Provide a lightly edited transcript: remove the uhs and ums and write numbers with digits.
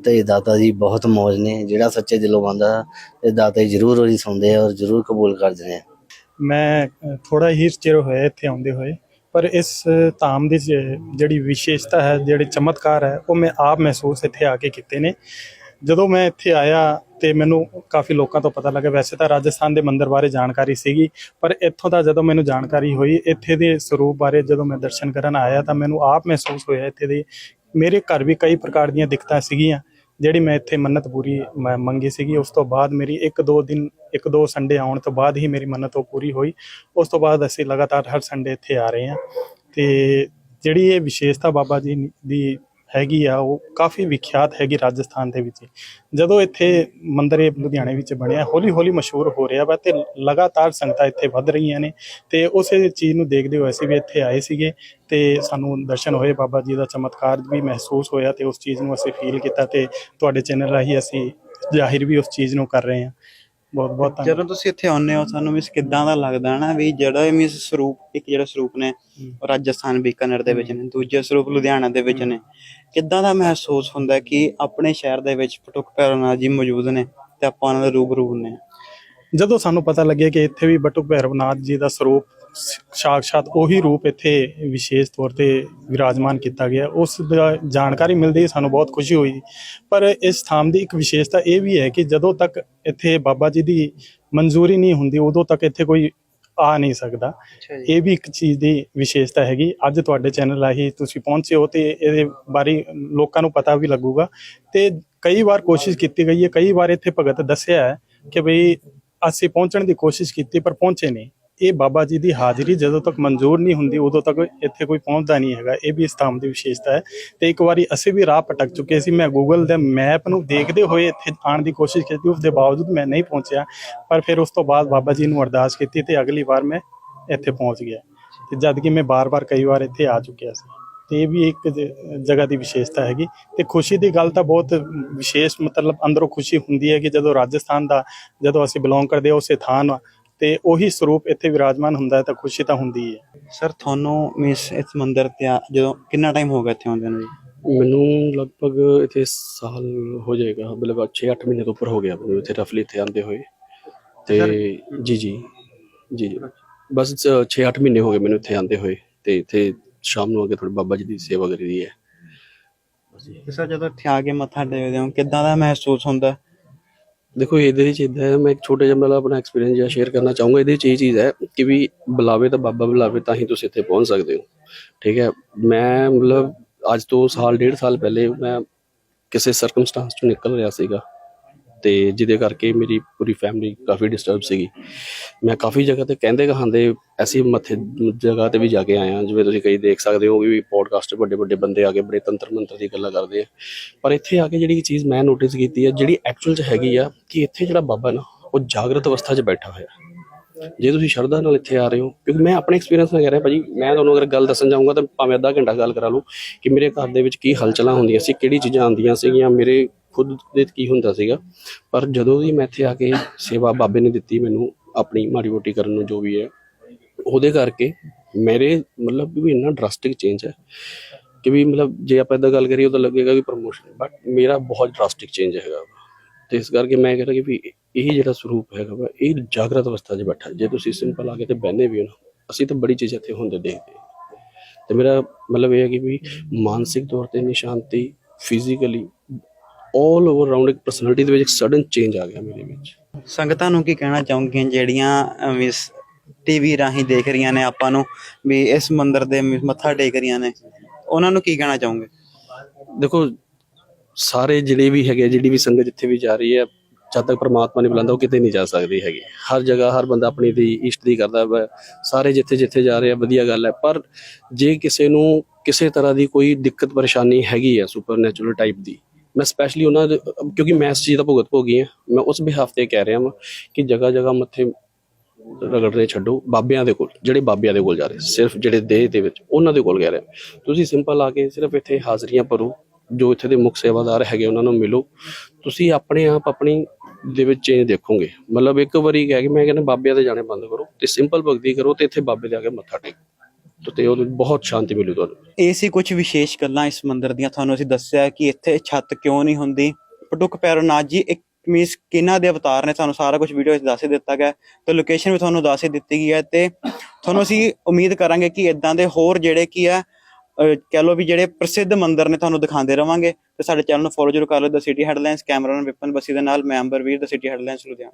ਤੇ ਦਾਤਾ ਜੀ ਬਹੁਤ ਮੌਜ ਨੇ। ਜਿਹੜਾ ਸੱਚੇ ਦਿਲੋਂ ਮੰਨਦਾ ਤੇ ਦਾਤਾ ਜੀ ਜ਼ਰੂਰ ਉਹਦੀ ਸੁਣਦੇ ਆ ਔਰ ਜ਼ਰੂਰ ਕਬੂਲ ਕਰਦੇ ਨੇ। ਮੈਂ ਥੋੜਾ ਹੀ ਚਿਰ ਹੋਇਆ ਇੱਥੇ ਆਉਂਦੇ ਹੋਏ, ਪਰ ਇਸ ਧਾਮ ਦੀ ਜਿਹੜੀ ਵਿਸ਼ੇਸ਼ਤਾ ਹੈ, ਜਿਹੜੇ ਚਮਤਕਾਰ ਹੈ, ਉਹ ਮੈਂ ਆਪ ਮਹਿਸੂਸ ਇੱਥੇ ਆ ਕੇ ਕੀਤੇ ਨੇ। ਜਦੋਂ ਮੈਂ ਇੱਥੇ ਆਇਆ ਤੇ ਮੈਨੂੰ ਕਾਫੀ ਲੋਕਾਂ ਤੋਂ ਪਤਾ ਲੱਗਾ। ਵੈਸੇ ਤਾਂ ਰਾਜਸਥਾਨ ਦੇ ਮੰਦਿਰ ਬਾਰੇ ਜਾਣਕਾਰੀ ਸੀਗੀ, ਪਰ ਇੱਥੋਂ ਦਾ ਜਦੋਂ ਮੈਨੂੰ ਜਾਣਕਾਰੀ ਹੋਈ, ਇੱਥੇ ਦੇ ਸਰੂਪ ਬਾਰੇ ਜਦੋਂ ਮੈਂ ਦਰਸ਼ਨ ਕਰਨ ਆਇਆ ਤਾਂ ਮੈਨੂੰ ਆਪ ਮਹਿਸੂਸ ਹੋਇਆ ਇੱਥੇ ਦੇ। ਮੇਰੇ ਘਰ ਵੀ ਕਈ ਪ੍ਰਕਾਰ ਦੀਆਂ ਦਿੱਕਤਾਂ ਸੀਗੀਆਂ, ਜਿਹੜੀ ਮੈਂ ਇੱਥੇ ਮੰਨਤ ਪੂਰੀ ਮੰਗੀ ਸੀਗੀ। ਉਸ ਤੋਂ ਬਾਅਦ ਮੇਰੀ ਇੱਕ ਦੋ ਸੰਡੇ ਆਉਣ ਤੋਂ ਬਾਅਦ ਹੀ ਮੇਰੀ ਮੰਨਤ ਉਹ ਪੂਰੀ ਹੋਈ। ਉਸ ਤੋਂ ਬਾਅਦ ਅਸੀਂ ਲਗਾਤਾਰ ਹਰ ਸੰਡੇ ਇੱਥੇ ਆ ਰਹੇ ਹਾਂ। ਤੇ ਜਿਹੜੀ ਇਹ ਵਿਸ਼ੇਸ਼ਤਾ ਬਾਬਾ ਜੀ ਦੀ ਹੈਗੀ ਆ, ਉਹ ਕਾਫੀ ਵਿਖਿਆਤ ਹੈਗੀ ਰਾਜਸਥਾਨ ਦੇ ਵਿੱਚ। ਜਦੋਂ ਇੱਥੇ ਮੰਦਿਰ ਇਹ ਲੁਧਿਆਣੇ ਵਿੱਚ ਬਣਿਆ, ਹੌਲੀ ਹੌਲੀ ਮਸ਼ਹੂਰ ਹੋ ਰਿਹਾ ਵਾ ਤੇ ਲਗਾਤਾਰ ਸੰਗਤਾਂ ਇੱਥੇ ਵੱਧ ਰਹੀਆਂ ਨੇ। ਤੇ ਉਸੇ ਚੀਜ਼ ਨੂੰ ਦੇਖਦੇ ਹੋਏ ਅਸੀਂ ਵੀ ਇੱਥੇ ਆਏ ਸੀਗੇ ਤੇ ਸਾਨੂੰ ਦਰਸ਼ਨ ਹੋਏ, ਬਾਬਾ ਜੀ ਦਾ ਚਮਤਕਾਰ ਵੀ ਮਹਿਸੂਸ ਹੋਇਆ ਤੇ ਉਸ ਚੀਜ਼ ਨੂੰ ਅਸੀਂ ਫੀਲ ਕੀਤਾ ਤੇ ਤੁਹਾਡੇ ਚੈਨਲ ਰਾਹੀਂ ਅਸੀਂ ਜ਼ਾਹਿਰ ਵੀ ਉਸ ਚੀਜ਼ ਨੂੰ ਕਰ ਰਹੇ ਹਾਂ। ਬਹੁਤ ਬਹੁਤ ਧੰਨਵਾਦ। ਜਦੋਂ ਤੁਸੀਂ ਇੱਥੇ ਆਉਂਦੇ ਹੋ, ਸਾਨੂੰ ਮਿਸ ਕਿੱਦਾਂ ਦਾ ਲੱਗਦਾ ਨਾ ਵੀ ਜਿਹੜਾ ਮਿਸ ਸਰੂਪ, ਇੱਕ ਜਿਹੜਾ ਸਰੂਪ ਨੇ ਰਾਜਸਥਾਨ ਬੀਕਾਨੇਰ ਦੇ ਵਿੱਚ ਨੇ, ਦੂਜੇ ਸਰੂਪ ਲੁਧਿਆਣਾ ਦੇ ਵਿੱਚ ਨੇ, ਕਿੱਦਾਂ ਦਾ ਮਹਿਸੂਸ ਹੁੰਦਾ ਕਿ ਆਪਣੇ ਸ਼ਹਿਰ ਦੇ ਵਿੱਚ ਬਟੁਕ ਭੈਰਵਨਾਥ ਜੀ ਮੌਜੂਦ ਨੇ ਤੇ ਆਪਾਂ ਉਹਨਾਂ ਦੇ ਰੂਬਰੂ ਨੇ? ਜਦੋਂ ਸਾਨੂੰ ਪਤਾ ਲੱਗਿਆ ਕਿ ਇੱਥੇ ਵੀ ਬਟੁਕ ਭੈਰਵਨਾਥ ਜੀ ਦਾ ਸਰੂਪ ਸਾਖਸ਼ਾਤ ਉਹੀ ਰੂਪ ਇੱਥੇ ਵਿਸ਼ੇਸ਼ ਤੌਰ ਤੇ ਵਿਰਾਜਮਾਨ ਕੀਤਾ ਗਿਆ, ਉਸ ਦਾ ਜਾਣਕਾਰੀ ਮਿਲਦੀ ਹੀ ਸਾਨੂੰ ਬਹੁਤ ਖੁਸ਼ੀ ਹੋਈ। ਪਰ ਇਸ ਥਾਮ ਦੀ ਇੱਕ ਵਿਸ਼ੇਸ਼ਤਾ ਇਹ ਵੀ ਹੈ ਕਿ ਜਦੋਂ ਤੱਕ ਇੱਥੇ ਬਾਬਾ ਜੀ ਦੀ ਮਨਜ਼ੂਰੀ ਨਹੀਂ ਹੁੰਦੀ, ਉਦੋਂ ਤੱਕ ਇੱਥੇ ਕੋਈ ਆ ਨਹੀਂ ਸਕਦਾ। ਇਹ ਵੀ ਇੱਕ ਚੀਜ਼ ਦੀ ਵਿਸ਼ੇਸ਼ਤਾ ਹੈਗੀ। ਅੱਜ ਤੁਹਾਡੇ ਚੈਨਲ ਰਾਹੀਂ ਤੁਸੀਂ ਪਹੁੰਚੇ ਹੋ ਤੇ ਇਹਦੇ ਬਾਰੇ ਲੋਕਾਂ ਨੂੰ ਪਤਾ ਵੀ ਲੱਗੂਗਾ। ਤੇ ਕਈ ਵਾਰ ਕੋਸ਼ਿਸ਼ ਕੀਤੀ ਗਈ ਹੈ, ਕਈ ਵਾਰ ਇੱਥੇ ਭਗਤ ਦੱਸਿਆ ਹੈ ਕਿ ਬਈ ਅਸੀਂ ਪਹੁੰਚਣ ਦੀ ਕੋਸ਼ਿਸ਼ ਕੀਤੀ ਪਰ ਪਹੁੰਚੇ ਨਹੀਂ। ਇਹ ਬਾਬਾ ਜੀ ਦੀ ਹਾਜ਼ਰੀ ਜਦੋਂ ਤੱਕ ਮਨਜ਼ੂਰ ਨਹੀਂ ਹੁੰਦੀ, ਉਦੋਂ ਤੱਕ ਇੱਥੇ ਕੋਈ ਪਹੁੰਚਦਾ ਨਹੀਂ ਹੈਗਾ। ਇਹ ਵੀ ਇਸ ਧਾਮ ਦੀ ਵਿਸ਼ੇਸ਼ਤਾ ਹੈ। ਤੇ ਇੱਕ ਵਾਰੀ ਅਸੀਂ ਵੀ ਰਾਹ ਭਟਕ ਚੁੱਕੇ ਸੀ। ਮੈਂ ਗੂਗਲ ਦੇ ਮੈਪ ਨੂੰ ਦੇਖਦੇ ਹੋਏ ਇੱਥੇ ਆਉਣ ਦੀ ਕੋਸ਼ਿਸ਼ ਕੀਤੀ, ਉਸ ਦੇ ਬਾਵਜੂਦ ਮੈਂ ਨਹੀਂ ਪਹੁੰਚਿਆ। ਪਰ ਫਿਰ ਉਸ ਤੋਂ ਬਾਅਦ ਬਾਬਾ ਜੀ ਨੂੰ ਅਰਦਾਸ ਕੀਤੀ ਤੇ ਅਗਲੀ ਵਾਰ ਮੈਂ ਇੱਥੇ ਪਹੁੰਚ ਗਿਆ। ਤੇ ਜਦ ਕਿ ਮੈਂ ਬਾਰ-ਬਾਰ ਕਈ ਵਾਰ ਇੱਥੇ ਆ ਚੁੱਕਿਆ ਸੀ। ਤੇ ਇਹ ਵੀ ਇੱਕ ਜਗ੍ਹਾ ਦੀ ਵਿਸ਼ੇਸ਼ਤਾ ਹੈਗੀ। ਤੇ ਖੁਸ਼ੀ ਦੀ ਗੱਲ ਤਾਂ ਬਹੁਤ ਵਿਸ਼ੇਸ਼, ਮਤਲਬ ਅੰਦਰੋਂ ਖੁਸ਼ੀ ਹੁੰਦੀ ਹੈ ਕਿ ਜਦੋਂ ਰਾਜਸਥਾਨ ਦਾ, ਜਦੋਂ ਅਸੀਂ ਬਿਲੋਂਗ ਕਰਦੇ ਹਾਂ ਉਸੇ ਥਾਂ ਤੇ ਉਹੀ ਸਰੂਪ ਇੱਥੇ ਵਿਰਾਜਮਾਨ ਹੁੰਦਾ ਹੈ ਤਾਂ ਖੁਸ਼ੀ ਤਾਂ ਹੁੰਦੀ ਹੈ। ਸਰ ਤੁਹਾਨੂੰ ਮਿਸ ਇਸ ਮੰਦਿਰ ਤੇ ਜਦੋਂ ਕਿੰਨਾ ਟਾਈਮ ਹੋ ਗਿਆ ਇੱਥੇ ਆਉਂਦੇ ਨੂੰ ਜੀ? ਮੈਨੂੰ ਲਗਭਗ ਇੱਥੇ ਸਾਲ ਹੋ ਜਾਏਗਾ, ਮਤਲਬ 6-8 ਮਹੀਨੇ ਤੋਂ ਉੱਪਰ ਹੋ ਗਿਆ ਮੈਨੂੰ ਇੱਥੇ ਰਫਲੀ ਇੱਥੇ ਆਉਂਦੇ ਹੋਏ। ਤੇ ਜੀ ਬਸ 6-8 ਮਹੀਨੇ ਹੋ ਗਏ ਮੈਨੂੰ ਇੱਥੇ ਆਉਂਦੇ ਹੋਏ। ਤੇ ਇੱਥੇ ਸ਼ਾਮ ਨੂੰ ਆ ਕੇ ਥੋੜੀ ਬਾਬਾ ਜੀ ਦੀ ਸੇਵਾ ਕਰੀ ਹੈ। ਸਰ ਜਦੋਂ ਇੱਥੇ ਆ ਕੇ ਮੱਥਾ ਟੇਕਦੇ ਹੋ, ਕਿੱਦਾਂ ਦਾ ਮਹਿਸੂਸ ਹੁੰਦਾ? ਦੇਖੋ ਇਹਦੇ ਵਿੱਚ ਇੱਦਾਂ ਹੈ, ਮੈਂ ਇੱਕ ਛੋਟਾ ਜਿਹਾ ਮਤਲਬ ਆਪਣਾ ਐਕਸਪੀਰੀਅੰਸ ਜਿਹਾ ਸ਼ੇਅਰ ਕਰਨਾ ਚਾਹੂੰਗਾ। ਇਹਦੇ ਵਿੱਚ ਇਹ ਚੀਜ਼ ਹੈ ਕਿ ਵੀ ਬੁਲਾਵੇ ਤਾਂ ਬਾਬਾ ਬੁਲਾਵੇ ਤਾਂ ਹੀ ਤੁਸੀਂ ਇੱਥੇ ਪਹੁੰਚ ਸਕਦੇ ਹੋ। ਠੀਕ ਹੈ, ਮੈਂ ਮਤਲਬ ਅੱਜ ਤੋਂ ਸਾਲ 1.5 ਸਾਲ ਪਹਿਲੇ ਮੈਂ ਕਿਸੇ ਸਰਕਮਸਟਾਂਸ ਤੋਂ ਨਿਕਲ ਰਿਹਾ ਸੀਗਾ ਤੇ ਜਿਹਦੇ ਕਰਕੇ ਮੇਰੀ ਪੂਰੀ ਫੈਮਿਲੀ ਕਾਫੀ ਡਿਸਟਰਬ ਸੀਗੀ। ਮੈਂ ਕਾਫੀ ਜਗ੍ਹਾ ਤੇ ਕਹਿੰਦੇ ਕਹਾਂਦੇ ਐਸੀ ਮੱਥੇ ਜਗ੍ਹਾ ਤੇ ਵੀ ਜਾ ਕੇ ਆਇਆ, ਜਿਵੇਂ ਤੁਸੀਂ ਕਈ ਦੇਖ ਸਕਦੇ ਹੋ ਵੀ ਪੋਡਕਾਸਟ ਵੱਡੇ ਵੱਡੇ ਬੰਦੇ ਆ ਕੇ ਬੜੇ ਤੰਤਰ ਮੰਤਰ ਦੀ ਗੱਲਾਂ ਕਰਦੇ ਆ। ਪਰ ਇੱਥੇ ਆ ਕੇ ਜਿਹੜੀ ਚੀਜ਼ ਮੈਂ ਨੋਟਿਸ ਕੀਤੀ ਹੈ, ਜਿਹੜੀ ਐਕਚੁਅਲ 'ਚ ਹੈਗੀ ਆ, ਕਿ ਇੱਥੇ ਜਿਹੜਾ ਬਾਬਾ ਨਾ ਉਹ ਜਾਗਰਤ ਅਵਸਥਾ 'ਚ ਬੈਠਾ ਹੋਇਆ। ਜੇ ਤੁਸੀਂ ਸ਼ਰਧਾ ਨਾਲ ਇੱਥੇ ਆ ਰਹੇ ਹੋ, ਕਿਉਂਕਿ ਮੈਂ ਆਪਣੇ ਐਕਸਪੀਰੀਅੰਸ ਨਾਲ ਕਹਿ ਰਿਹਾ ਭਾਜੀ, ਮੈਂ ਤੁਹਾਨੂੰ ਅਗਰ ਗੱਲ ਦੱਸਣ ਜਾਊਂਗਾ ਤਾਂ ਭਾਵੇਂ ਅੱਧਾ ਘੰਟਾ ਗੱਲ ਕਰਾ ਲਓ ਕਿ ਮੇਰੇ ਘਰ ਦੇ ਵਿੱਚ ਕੀ ਹਲਚਲਾਂ ਹੁੰਦੀਆਂ ਸੀ, ਕਿਹੜੀ ਚੀਜ਼ਾਂ ਆਉਂਦੀਆਂ ਸੀਗੀਆਂ, ਮੇਰੇ ਖੁਦ ਦੇ ਕੀ ਹੁੰਦਾ ਸੀਗਾ। ਪਰ ਜਦੋਂ ਵੀ ਮੈਂ ਇੱਥੇ ਆ ਕੇ ਸੇਵਾ ਬਾਬੇ ਨੇ ਦਿੱਤੀ ਮੈਨੂੰ ਆਪਣੀ ਮਾੜੀ ਮੋਟੀ ਕਰਨ ਨੂੰ, ਜੋ ਵੀ ਹੈ ਉਹਦੇ ਕਰਕੇ ਮੇਰੇ ਮਤਲਬ ਵੀ ਇੰਨਾ ਡਰਾਸਟਿਕ ਚੇਂਜ ਹੈ ਕਿ ਵੀ ਮਤਲਬ ਜੇ ਆਪਾਂ ਇੱਦਾਂ ਗੱਲ ਕਰੀਏ ਤਾਂ ਲੱਗੇਗਾ ਕਿ ਪ੍ਰਮੋਸ਼ਨ, ਬਟ ਮੇਰਾ ਬਹੁਤ ਡਰਾਸਟਿਕ ਚੇਂਜ ਹੈਗਾ। ਤੇ ਇਸ ਕਰਕੇ ਮੈਂ ਕਹਿ ਰਿਹਾ ਕਿ ਵੀ ਇਹ ਜਿਹੜਾ ਸਰੂਪ ਹੈਗਾ ਵਾ, ਇਹ ਜਾਗਰਤ ਅਵਸਥਾ 'ਚ ਬੈਠਾ। ਜੇ ਤੁਸੀਂ ਸਿੰਪਲ ਆ ਕੇ ਤੇ ਬਹਿੰਦੇ ਵੀ ਹੋ ਨਾ, ਅਸੀਂ ਤਾਂ ਬੜੀ ਚੀਜ਼ ਇੱਥੇ ਹੁੰਦੇ ਦੇਖਦੇ। ਤੇ ਮੇਰਾ ਮਤਲਬ ਇਹ ਹੈ ਕਿ ਵੀ ਮਾਨਸਿਕ ਤੌਰ ਤੇ ਇੰਨੀ ਸ਼ਾਂਤੀ, ਫਿਜ਼ੀਕਲੀ ਆਲ ਓਵਰ ਰਾਊਂਡ ਇੱਕ ਪਰਸਨੈਲਿਟੀ ਦੇ ਵਿੱਚ ਇੱਕ ਸਡਨ ਚੇਂਜ ਆ ਗਿਆ ਮੇਰੇ ਵਿੱਚ। ਸੰਗਤਾਂ ਨੂੰ ਕੀ ਕਹਿਣਾ ਚਾਹੋਗੇ ਜਿਹੜੀਆਂ ਮਿਸ ਟੀਵੀ ਰਾਹੀਂ ਦੇਖ ਰਹੀਆਂ ਨੇ ਆਪਾਂ ਨੂੰ, ਵੀ ਇਸ ਮੰਦਿਰ ਦੇ ਮੱਥਾ ਟੇਕ ਰਹੀਆਂ ਨੇ, ਉਹਨਾਂ ਨੂੰ ਕੀ ਕਹਿਣਾ ਚਾਹੋਗੇ? ਦੇਖੋ ਸਾਰੇ ਜਿਹੜੇ ਵੀ ਹੈਗੇ, ਜਿਹੜੀ ਵੀ ਸੰਗਤ ਜਿੱਥੇ ਵੀ ਜਾ ਰਹੀ ਹੈ, ਜਦ ਤੱਕ ਪਰਮਾਤਮਾ ਨਹੀਂ ਬੁਲਾਉਂਦਾ ਉਹ ਕਿਤੇ ਨਹੀਂ ਜਾ ਸਕਦੀ ਹੈਗੀ। ਹਰ ਜਗ੍ਹਾ ਹਰ ਬੰਦਾ ਆਪਣੀ ਦੀ ਇਸ਼ਟ ਦੀ ਕਰਦਾ ਵਾ। ਸਾਰੇ ਜਿੱਥੇ ਜਿੱਥੇ ਜਾ ਰਹੇ ਆ ਵਧੀਆ ਗੱਲ ਹੈ। ਪਰ ਜੇ ਕਿਸੇ ਨੂੰ ਕਿਸੇ ਤਰ੍ਹਾਂ ਦੀ ਕੋਈ ਦਿੱਕਤ ਪਰੇਸ਼ਾਨੀ ਹੈਗੀ ਹੈ ਸੁਪਰ ਨੈਚੁਰਲ ਟਾਈਪ ਦੀ, ਮੈਂ ਸਪੈਸ਼ਲੀ ਉਹਨਾਂ ਦੇ, ਕਿਉਂਕਿ ਮੈਂ ਇਸ ਚੀਜ਼ ਦਾ ਭੁਗਤ ਭੋਗੀ ਹਾਂ, ਮੈਂ ਉਸ ਬਿਹਾਫ ਤੇ ਕਹਿ ਰਿਹਾ ਵਾਂ ਕਿ ਜਗ੍ਹਾ ਜਗ੍ਹਾ ਮੱਥੇ ਰਗੜਨੇ ਛੱਡੋ ਬਾਬਿਆਂ ਦੇ ਕੋਲ, ਜਿਹੜੇ ਬਾਬਿਆਂ ਦੇ ਕੋਲ ਜਾ ਰਹੇ, ਸਿਰਫ ਜਿਹੜੇ ਦੇਹ ਦੇ ਵਿੱਚ ਉਹਨਾਂ ਦੇ ਕੋਲ ਕਹਿ ਰਿਹਾ। ਤੁਸੀਂ ਸਿੰਪਲ ਆ ਕੇ ਸਿਰਫ ਇੱਥੇ ਹਾਜ਼ਰੀਆਂ ਭਰੋ, ਜੋ ਇੱਥੇ ਦੇ ਮੁੱਖ ਸੇਵਾਦਾਰ ਹੈਗੇ ਉਹਨਾਂ ਨੂੰ ਮਿਲੋ, ਤੁਸੀਂ ਆਪਣੇ ਆਪ ਆਪਣੀ ਦੇ ਵਿੱਚ ਚੇਂਜ ਦੇਖੋਗੇ। ਮਤਲਬ ਇੱਕ ਵਾਰੀ ਕਹਿ ਕੇ ਮੈਂ ਕਹਿੰਦਾ ਬਾਬਿਆਂ ਦੇ ਜਾਣੇ ਬੰਦ ਕਰੋ ਤੇ ਸਿੰਪਲ ਭਗਤੀ ਕਰੋ ਤੇ ਇੱਥੇ ਬਾਬੇ ਦੇ ਆ ਕੇ ਮੱਥਾ ਟੇਕੋ। ਤੇ ਉਹ ਬਹੁਤ ਸ਼ਾਂਤੀ ਮਿਲੂ ਤੁਹਾਨੂੰ। ਇਹ ਸੀ ਕੁਝ ਵਿਸ਼ੇਸ਼ ਗੱਲਾਂ ਇਸ ਮੰਦਿਰ ਦੀਆਂ, ਤੁਹਾਨੂੰ ਅਸੀਂ ਦੱਸਿਆ ਕਿ ਇੱਥੇ ਛੱਤ ਕਿਉਂ ਨਹੀਂ ਹੁੰਦੀ। ਬਟੁਕ ਭੈਰਵਨਾਥ ਜੀ ਇੱਕ ਮੀਨਸ ਕਿਹਨਾਂ ਦੇ ਅਵਤਾਰ ਨੇ, ਤੁਹਾਨੂੰ ਸਾਰਾ ਕੁਝ ਵੀਡੀਓ ਵਿੱਚ ਦੱਸ ਹੀ ਦਿੱਤਾ ਗਿਆ ਤੇ ਲੋਕੇਸ਼ਨ ਵੀ ਤੁਹਾਨੂੰ ਦੱਸ ਹੀ ਦਿੱਤੀ ਗਈ ਹੈ। ਤੇ ਤੁਹਾਨੂੰ ਅਸੀਂ ਉਮੀਦ ਕਰਾਂਗੇ ਕਿ ਇਦਾਂ ਦੇ ਹੋਰ ਜਿਹੜੇ ਕੀ ਆ ਕਹਿ ਲਓ ਵੀ ਜਿਹੜੇ ਪ੍ਰਸਿੱਧ ਮੰਦਿਰ ਨੇ ਤੁਹਾਨੂੰ ਦਿਖਾਉਂਦੇ ਰਵਾਂਗੇ। ਤੇ ਸਾਡੇ ਚੈਨਲ ਨੂੰ ਫੋਲੋ ਜ਼ਰੂਰ ਕਰ ਲਓ। The city headlines, cameraman Vipan Bassi ਦੇ ਨਾਲ ਮੈਂ ਅੰਬਰਵੀਰ, ਦ ਸਿਟੀ ਹੈਡਲਾਈਨਸ ਲੁਧਿਆਣਾ।